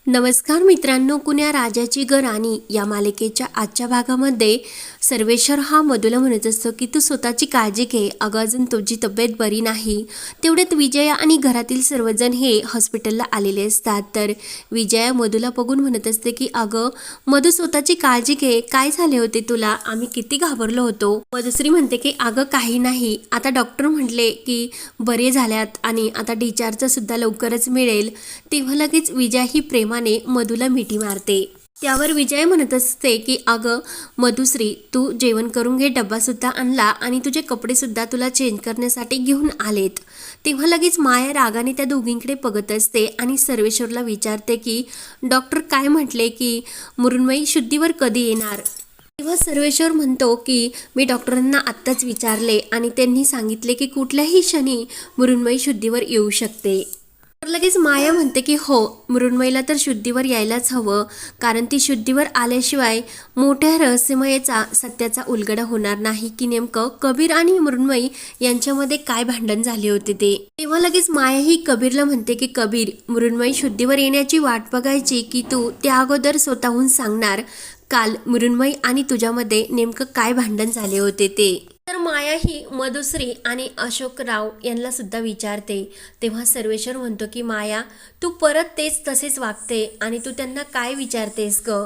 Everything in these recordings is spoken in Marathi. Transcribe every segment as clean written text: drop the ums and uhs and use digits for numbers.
नमस्कार मित्रांनो, कुण्या राजाची ग राणी या मालिकेच्या आजच्या भागामध्ये सर्वेश्वर हा मधुला म्हणत असतो की तू स्वतःची काळजी घे, अगं अजून तुझी तब्येत बरी नाही. तेवढ्यात विजया आणि घरातील सर्वजण हे हॉस्पिटलला आलेले असतात. तर विजया मधुला बघून म्हणत असते की अगं मधु, स्वतःची काळजी घे, काय झाले होते तुला, आम्ही किती घाबरलो होतो. मधुश्री म्हणते की अगं काही नाही, आता डॉक्टर म्हटले की बरे झाल्यात आणि आता डिस्चार्ज सुद्धा लवकरच मिळेल. तेव्हा लगेच विजया ही प्रेमाने मधुला मिठी मारते. त्यावर विजय म्हणत असते की अगं मधुश्री, तू जेवण करून घे, डब्बा सुद्धा आणला आणि तुझे कपडे सुद्धा तुला चेंज करण्यासाठी घेऊन आलेत. तेव्हा लगेच माया रागाने त्या दोघींकडे बघत असते आणि सर्वेश्वरला विचारते की डॉक्टर काय म्हटले की मृण्मयी शुद्धीवर कधी येणार. तेव्हा सर्वेश्वर म्हणतो की मी डॉक्टरांना आत्ताच विचारले आणि त्यांनी सांगितले की कुठल्याही क्षणी मृण्मयी शुद्धीवर येऊ शकते. तर लगेच माया म्हणते की हो, मृण्मयीला तर शुद्धीवर यायलाच हवं, कारण ती शुद्धीवर आल्याशिवाय मोठ्या रहस्यमयाचा सत्याचा उलगडा होणार नाही की नेमकं कबीर आणि मृण्मयी यांच्यामध्ये काय भांडण झाले होते ते. तेव्हा लगेच माया ही कबीरला म्हणते की कबीर, मृण्मयी शुद्धीवर येण्याची वाट बघायची की तू त्या अगोदर स्वतःहून सांगणार काल मृण्मयी आणि तुझ्यामध्ये नेमकं काय भांडण झाले होते ते. तर माया ही मधुश्री आणि अशोकराव यांना सुद्धा विचारते. तेव्हा सर्वेश्वर म्हणतो की माया, तू परत तेच तसेच वागते आणि तू त्यांना काय विचारतेस ग,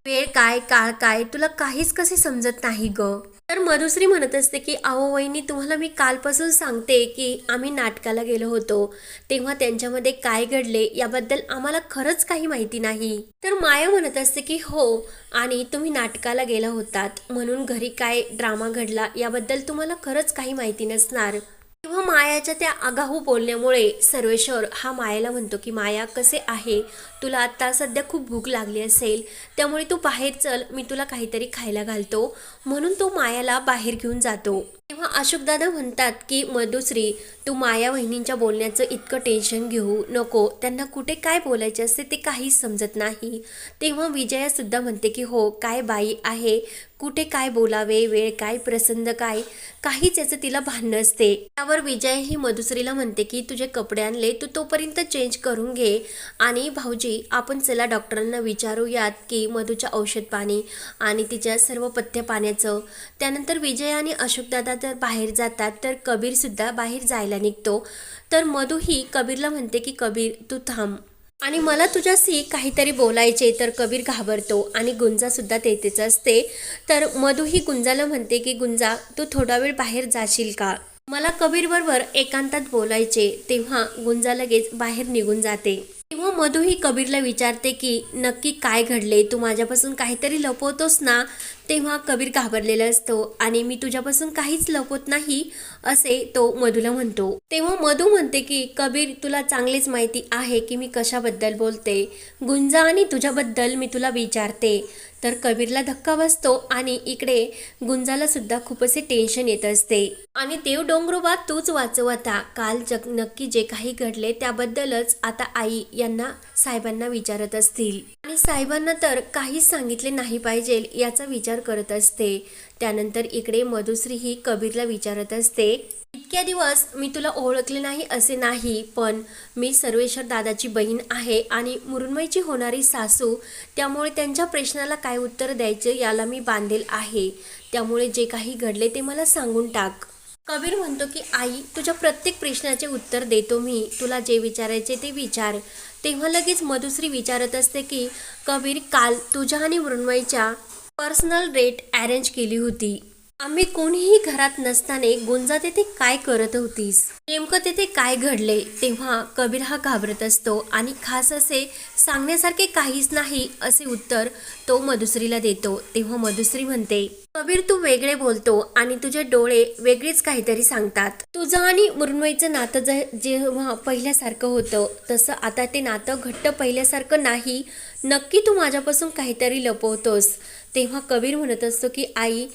वेळ काय काळ काय, तुला काहीच कसे समजत नाही ग. तर मधुश्री म्हणत असते की अहो वहिनी, तुम्हाला मी कालपासून सांगते की आम्ही नाटकाला गेलो होतो, तेव्हा त्यांच्यामध्ये काय घडले याबद्दल आम्हाला खरंच काही माहिती नाही. तर माया म्हणत असते की हो, आणि तुम्ही नाटकाला गेला होतात म्हणून घरी काय ड्रामा घडला याबद्दल तुम्हाला खरंच काही माहिती नसणार. तेव्हा मायाच्या त्या आगाऊ बोलण्यामुळे सर्वेश्वर हा मायाला म्हणतो की माया, कसे आहे, तुला आता सध्या खूप भूक लागली असेल, त्यामुळे तू बाहेर चल, मी तुला काहीतरी खायला घालतो. म्हणून तो मायाला बाहेर घेऊन जातो. तेव्हा अशोकदादा म्हणतात की मधुश्री, तू माया वहिनींच्या बोलण्याचं इतकं टेन्शन घेऊ नको, त्यांना कुठे काय बोलायचे असते ते काहीच समजत नाही. तेव्हा विजया सुद्धा म्हणते की हो, काय बाई आहे, कुठे काय बोलावे, वेळ काय, प्रसंग काय, काहीच याचं तिला भान नसते. त्यावर विजय ही मधुश्रीला म्हणते की तुझे कपडे आणले, तू तोपर्यंत चेंज करून घे आणि भाऊजी आपण चला डॉक्टरांना विचारूयात की मधुच्या औषध पाणी आणि तिच्या सर्व पथ्य पाण्याचं. त्यानंतर विजय आणि अशोकदादा तर बाहेर जातात, तर कबीर सुद्धा बाहेर जायला निघतो. तर मधु ही कबीरला म्हणते की कबीर, तू थांब आणि मला तुझ्याशी काहीतरी बोलायचे. तर कबीर घाबरतो आणि गुंजा सुद्धा तेथेच असते. तर मधु ही गुंजाला म्हणते की गुंजा, तू थोडा वेळ बाहेर जाशील का, मला कबीर बरोबर एकांतात बोलायचे. तेव्हा गुंजा लगेच बाहेर निघून जाते. तेव्हा मधु ही कबीरला विचारते की नक्की काय घडले, तू माझ्यापासून काहीतरी लपवतोस ना. तेव्हा कबीर घाबरलेला असतो आणि मी तुझ्यापासून काहीच लपवत नाही असे तो मधुला म्हणतो. तेव्हा मधु म्हणते की कबीर, तुला चांगलीच माहिती आहे की मी कशाबद्दल बोलते, गुंजा आणि तुझ्याबद्दल मी तुला विचारते. तर कबीरला धक्का बसतो आणि इकडे गुंजाला सुद्धा खूप असे टेन्शन येत असते. आणि देव डोंगरोबा तूच वाचवता, काल नक्की जे काही घडले त्याबद्दलच आता आई यांना साहेबांना विचारत असतील आणि साहेबांना तर काहीच सांगितले नाही पाहिजे याचा विचार करत असते. त्यानंतर इकडे मधुश्री ही कबीरला विचारत असते, इतक्या दिवस मी तुला ओळखले नाही असे नाही, पण मी सर्वेश्वर दादाची बहीण आहे आणि मृण्मयीची होणारी सासू, त्यामुळे त्यांच्या प्रश्नाला काय उत्तर द्यायचे याला मी बांधेल आहे, त्यामुळे जे काही घडले ते मला सांगून टाक. कबीर म्हणतो की आई, तुझ्या प्रत्येक प्रश्नाचे उत्तर देतो मी, तुला जे विचारायचे ते विचार. तेव्हा लगेच मधुश्री विचारत असते की कबीर, काल तुझ्या आणि मृण्मयीच्या पर्सनल डेट अरेंज केली होती, आम्ही कोणीही घरात नसताना गुंजा तेथे काय करत होतीस, नेमकं तेथे काय घडले. तेव्हा कबीर हा घाबरत असतो आणि खास असे सांगण्यासारखे काहीच नाही असे उत्तर तो मधुश्रीला देतो. तेव्हा मधुश्री म्हणते, कबीर तू वेगळे बोलतो आणि तुझे डोळे वेगळेच काहीतरी सांगतात. तुझं आणि मृण्मयीचं नातं जेव्हा पहिल्यासारखं होतं तसं आता ते नातं घट्ट पहिल्यासारखं नाही, नक्की तू माझ्यापासून काहीतरी लपवतोस. तेव्हा कबीर म्हणत असतो की आई,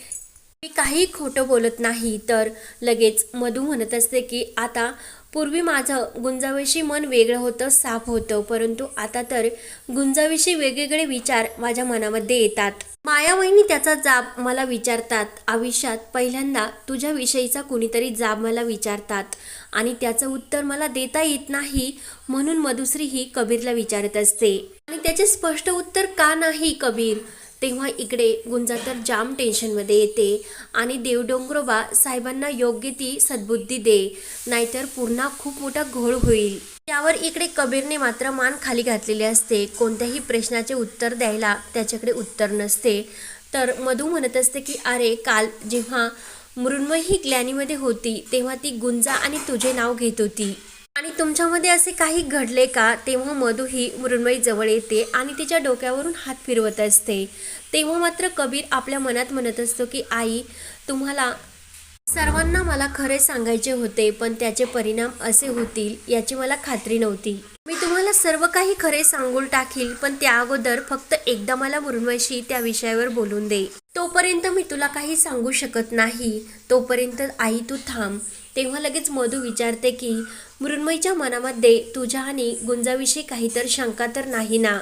मी काही खोटं बोलत नाही. तर लगेच मधु म्हणत असते की आता पूर्वी माझं गुंजाविषयी मन वेगळं होतं, साफ होतं, परंतु आता तर गुंजाविषयी वेगवेगळे विचार माझ्या मनामध्ये येतात. माया वहिनी त्याचा जाब मला विचारतात, आयुष्यात पहिल्यांदा तुझ्याविषयीचा कुणीतरी जाब मला विचारतात आणि त्याचं उत्तर मला देता येत नाही, म्हणून मधुश्री ही कबीरला विचारत असते. आणि त्याचे स्पष्ट उत्तर का नाही कबीर. तेव्हा इकडे गुंजा तर जाम टेन्शनमध्ये येते आणि देवडोंगरोबा साहेबांना योग्य ती सद्बुद्धी दे, नाहीतर पुन्हा खूप मोठा घोळ होईल. त्यावर इकडे कबीरने मात्र मान खाली घातलेली असते. कोणत्याही प्रश्नाचे उत्तर द्यायला त्याच्याकडे उत्तर नसते. तर मधू म्हणत असते की अरे काल जेव्हा मृण्मयी ही ग्लॅनीमध्ये होती तेव्हा ती गुंजा आणि तुझे नाव घेत होती आणि तुमच्यामध्ये असे काही घडले का. तेव्हा मधू ही मृण्मयी जवळ येते आणि तिच्या डोक्यावरून हात फिरवत असते. तेव्हा मात्र कबीर आपल्या मनात म्हणत असतो की आई, तुम्हाला सर्वांना मला खरे सांगायचे होते, पण त्याचे परिणाम असे होतील याची मला खात्री नव्हती. मी तुम्हाला सर्व काही खरे सांगून टाकील, पण त्या अगोदर फक्त एकदा मला मृण्मयीशी त्या विषयावर बोलून दे. तोपर्यंत मी तुला काही सांगू शकत नाही. तोपर्यंत आई तू थांब. तेव्हा लगेच मधू विचारते की मृण्मयीच्या मनामध्ये तुझ्या आणि गुंजाविषयी काहीतरी शंका तर नाही ना.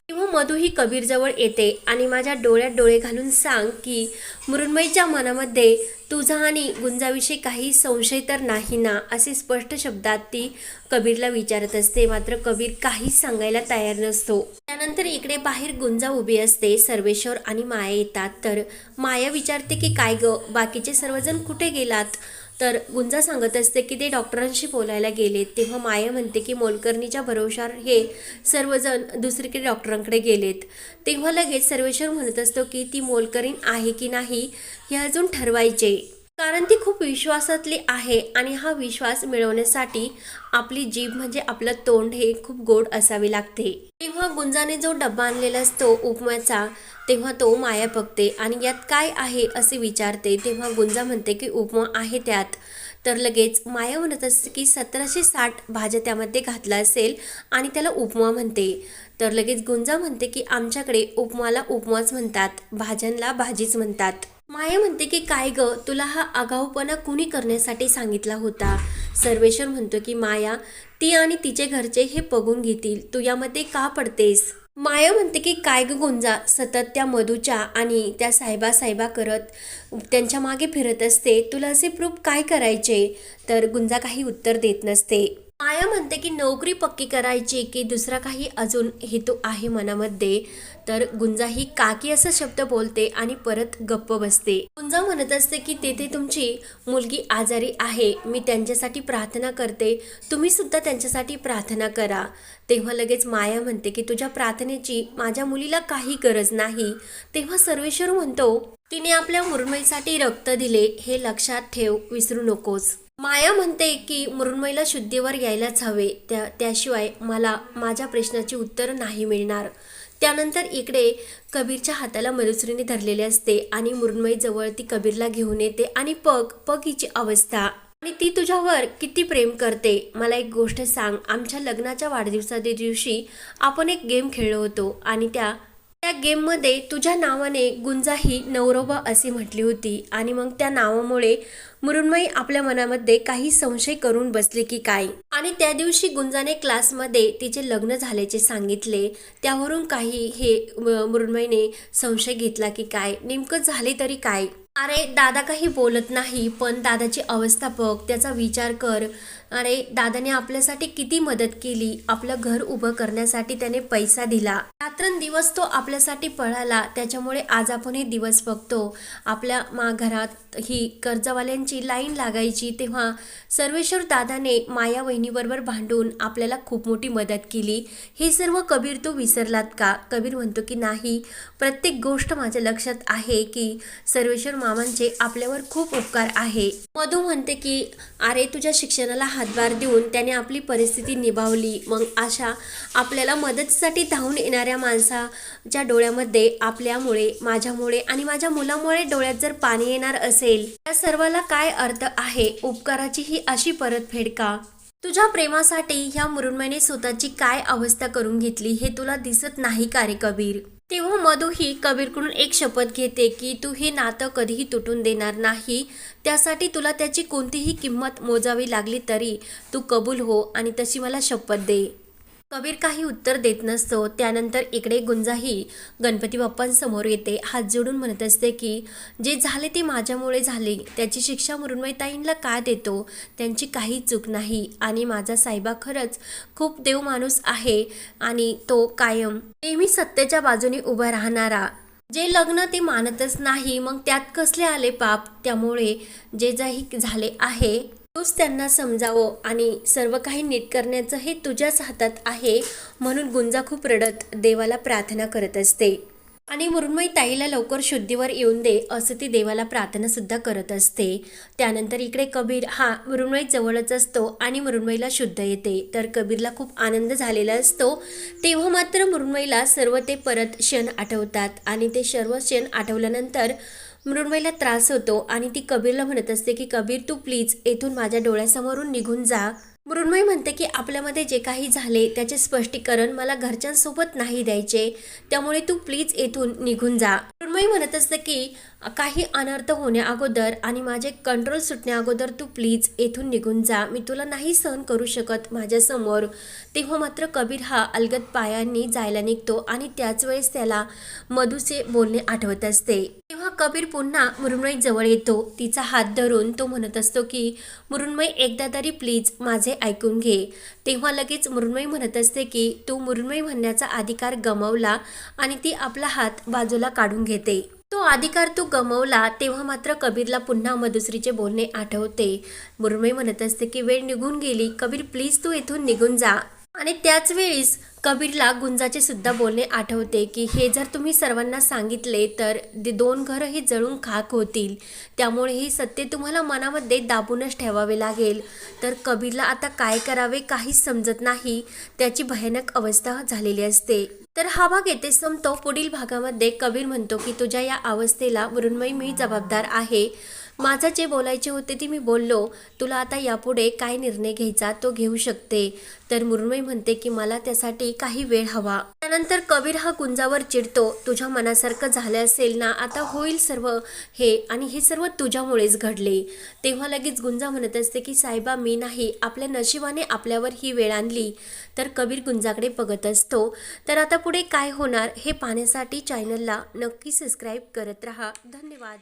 तेव्हा मधू ही कबीर जवळ येते आणि माझ्या डोळ्यात डोळे घालून सांग की मृण्मयीच्या मनामध्ये तुझा आणि गुंजाविषयी काही संशय तर नाही ना, असे स्पष्ट शब्दात ती कबीरला विचारत असते. मात्र कबीर काहीच सांगायला तयार नसतो. त्यानंतर इकडे बाहेर गुंजा उभी असते. सर्वेश्वर आणि माया येतात. तर माया विचारते की काय ग, बाकीचे सर्वजण कुठे गेलात. तर गुंजा सांगत असते की ते डॉक्टरांशी बोलायला गेले. तेव्हा माया म्हणते की मोलकर्णीच्या भरोशावर हे सर्वजण दुसरीकडे डॉक्टरांकडे गेलेत. तेव्हा लगेच सर्वेश्वर म्हणत असतो की ती मोलकरीण आहे की नाही हे अजून ठरवायचे, कारण ती खूप विश्वासातली आहे आणि हा विश्वास मिळवण्यासाठी आपली जीभ म्हणजे आपलं तोंड हे खूप गोड असावे लागते. तेव्हा गुंजाने जो डब्बा आणलेला असतो उपम्याचा, तेव्हा तो माया बघते आणि यात काय आहे असे विचारते. तेव्हा गुंजा म्हणते की उपमा आहे त्यात. तर लगेच माया म्हणत असते की 1760 भाज्या त्यामध्ये घातला असेल आणि त्याला उपमा म्हणते. तर लगेच गुंजा म्हणते की आमच्याकडे उपमाला उपमाच म्हणतात, भाज्यांना भाजीच म्हणतात. माया म्हणते की काय ग, तुला हा आगाऊपणा कुणी करण्यासाठी सांगितला होता. सर्वेश्वर म्हणतो की माया, ती आणि तिचे घरचे हे बघून घेतील, तू यामध्ये का पडतेस. माया म्हणते की काय ग गुंजा, सतत त्या मधूच्या आणि त्या साहेबा करत त्यांच्या मागे फिरत असते, तुला असे प्रूफ काय करायचे. तर गुंजा काही उत्तर देत नसते. माया म्हणते की नोकरी पक्की करायची की दुसरा काही अजून हेतू आहे मनामध्ये. तर गुंजा ही काकी असा शब्द बोलते आणि परत गप्प बसते. गुंजा म्हणत असते की तेथे तुमची मुलगी आजारी आहे, मी त्यांच्यासाठी प्रार्थना करते, तुम्ही सुद्धा त्यांच्यासाठी प्रार्थना करा. तेव्हा लगेच माया म्हणते की तुझ्या प्रार्थनेची माझ्या मुलीला काही गरज नाही. तेव्हा सर्वेश्वर म्हणतो तिने आपल्या मृण्मयीसाठी रक्त दिले, हे लक्षात ठेव, विसरू नकोस. माया म्हणते की मृण्मयीला शुद्धीवर यायलाच हवे, त्याशिवाय मला माझ्या प्रश्नाची उत्तर नाही मिळणार. त्यानंतर इकडे कबीरच्या हाताला मधुश्रीने धरलेले असते आणि मृण्मयी जवळ ती कबीरला घेऊन येते आणि पग हिची अवस्था आणि ती तुझ्यावर किती प्रेम करते. मला एक गोष्ट सांग, आमच्या लग्नाच्या वाढदिवसाच्या दिवशी आपण एक गेम खेळलो होतो आणि त्या गेममध्ये तुझ्या नावाने गुंजा ही नवरोबा अशी म्हटली होती आणि मग त्या नावामुळे मृण्मयी आपल्या मनामध्ये काही संशय करून बसली की काय. आणि त्या दिवशी गुंजाने क्लासमध्ये तिचे लग्न झाल्याचे सांगितले, त्यावरून काही हे मृण्मयीने संशय घेतला की काय नेमकं झाले तरी काय. अरे दादा काही बोलत नाही, पण दादाची अवस्था बघ, त्याचा विचार कर. अरे दादाने आपल्यासाठी किती मदत केली, आपलं घर उभं करण्यासाठी त्याने पैसा दिला, रात्रंदिवस तो आपल्यासाठी पळाला, त्याच्यामुळे आज आपण हे दिवस बघतो. आपल्या घरात ही कर्जवाल्यांची लाईन लागायची तेव्हा सर्वेश्वर दादाने माया वहिनीबरोबर भांडून आपल्याला खूप मोठी मदत केली. हे सर्व कबीर तू विसरलात का. कबीर म्हणतो की नाही, प्रत्येक गोष्ट माझ्या लक्षात आहे की सर्वेश्वर मामांचे आपल्यावर खूप उपकार आहे. मधू म्हणते की अरे तुझ्या शिक्षणाला हातभार देऊन त्याने आपली परिस्थिती निभावली, मग अशा आपल्याला मदतीसाठी धावून येणाऱ्या माणसाच्या डोळ्यामध्ये आपल्यामुळे, माझ्यामुळे आणि माझ्या मुलामुळे डोळ्यात जर पाणी येणार असेल, या सर्वाला काय अर्थ आहे. उपकाराची ही अशी परतफेड का. तुझ्या प्रेमासाठी ह्या मृण्मयीने स्वतःची काय अवस्था करून घेतली हे तुला दिसत नाही का रे कबीर. तेव्हा मधू ही कबीरकडून एक शपथ घेते की तू हे नातं कधीही तुटून देणार नाही. त्यासाठी तुला त्याची कोणतीही किंमत मोजावी लागली तरी तू कबूल हो आणि तशी मला शपथ दे. कबीर काही उत्तर देत नसतो. त्यानंतर इकडे गुंजाही गणपती बाप्पांसमोर येते, हात जोडून म्हणत असते की जे झाले ते माझ्यामुळे झाले, त्याची शिक्षा मृण्मयी ताईंना का देतो, त्यांची काही चूक नाही आणि माझा साहेबा खरंच खूप देव माणूस आहे आणि तो कायम नेहमी सत्याच्या बाजूने उभा राहणारा. जे लग्न ते मानतच नाही, मग त्यात कसले आले पाप, त्यामुळे जे काही झाले आहे तूच त्यांना समजावं आणि सर्व काही नीट करण्याचं हे तुझ्याच हातात आहे. म्हणून गुंजा खूप रडत देवाला प्रार्थना करत असते आणि मृण्मयी ताईला लवकर शुद्धीवर येऊन दे असं ती देवाला प्रार्थना सुद्धा करत असते. त्यानंतर इकडे कबीर हा मृण्मयी जवळच असतो आणि मृण्मयीला शुद्ध येते. तर कबीरला खूप आनंद झालेला असतो. तेव्हा मात्र मृण्मयीला सर्व ते परत क्षण आठवतात आणि ते सर्व क्षण आठवल्यानंतर मृण्मयीला त्रास होतो आणि ती कबीरला म्हणत असते की कबीर तू प्लीज येथून माझ्या डोळ्यासमोरून निघून जा. मृण्मयी म्हणते की आपल्यामध्ये जे काही झाले त्याचे स्पष्टीकरण मला घरच्यांसोबत नाही द्यायचे, त्यामुळे तू प्लीज येथून निघून जा. मृण्मयी म्हणत असते की काही अनर्थ होण्या अगोदर आणि माझे कंट्रोल सुटण्या अगोदर तू प्लीज येथून निघून जा, मी तुला नाही सहन करू शकत माझ्यासमोर. तेव्हा मात्र कबीर हा अलगद पायांनी जायला निघतो आणि त्याच वेळेस त्याला मधूचे बोलणे आठवत असते. तेव्हा कबीर पुन्हा मृण्मयी जवळ येतो. तिचा हात धरून तो म्हणत असतो की मृण्मयी एकदा तरी प्लीज माझे ऐकून घे. तेव्हा लगेच मृण्मयी म्हणत असते की तू मृण्मयी म्हणण्याचा अधिकार गमावला आणि ती आपला हात बाजूला काढून घेते. तो अधिकार तू गमावला. तेव्हा मात्र कबीरला पुन्हा मधुश्रीचे बोलणे आठवते. मृण्मयी म्हणत असते की वेळ निघून गेली, कबीर प्लीज तू इथून निघून जा. आणि त्याच वेळीस कबीरला गुंजाचे सुद्धा बोलणे आठवते की हे जर तुम्ही सर्वांना सांगितले तर 2 घरं हे जळून खाक होतील, त्यामुळे हे सत्य तुम्हाला मनामध्ये दाबूनच ठेवावे लागेल. तर कबीरला आता काय करावे काहीच समजत नाही, त्याची भयानक अवस्था झालेली असते. तर हा भाग येथे संपतो. पुढील भागामध्ये कबीर म्हणतो की तुझ्या या अवस्थेला मृण्मयी मी जबाबदार आहे, माझं जे बोलायचे होते ते मी बोललो, तुला आता यापुढे काय निर्णय घ्यायचा तो घेऊ शकते. तर मृण्मयी म्हणते की मला त्यासाठी काही वेळ हवा. त्यानंतर कबीर हा गुंजावर चिडतो, तुझ्या मनासारखं झालं असेल ना, आता होईल सर्व हे आणि हे सर्व तुझ्यामुळेच घडले. तेव्हा लगेच गुंजा म्हणत असते की साहेबा मी नाही, आपल्या नशिबाने आपल्यावर ही वेळ आणली. तर कबीर गुंजाकडे बघत असतो. तर आता पुढे काय होणार हे पाहण्यासाठी चॅनलला नक्की सबस्क्राईब करत राहा. धन्यवाद.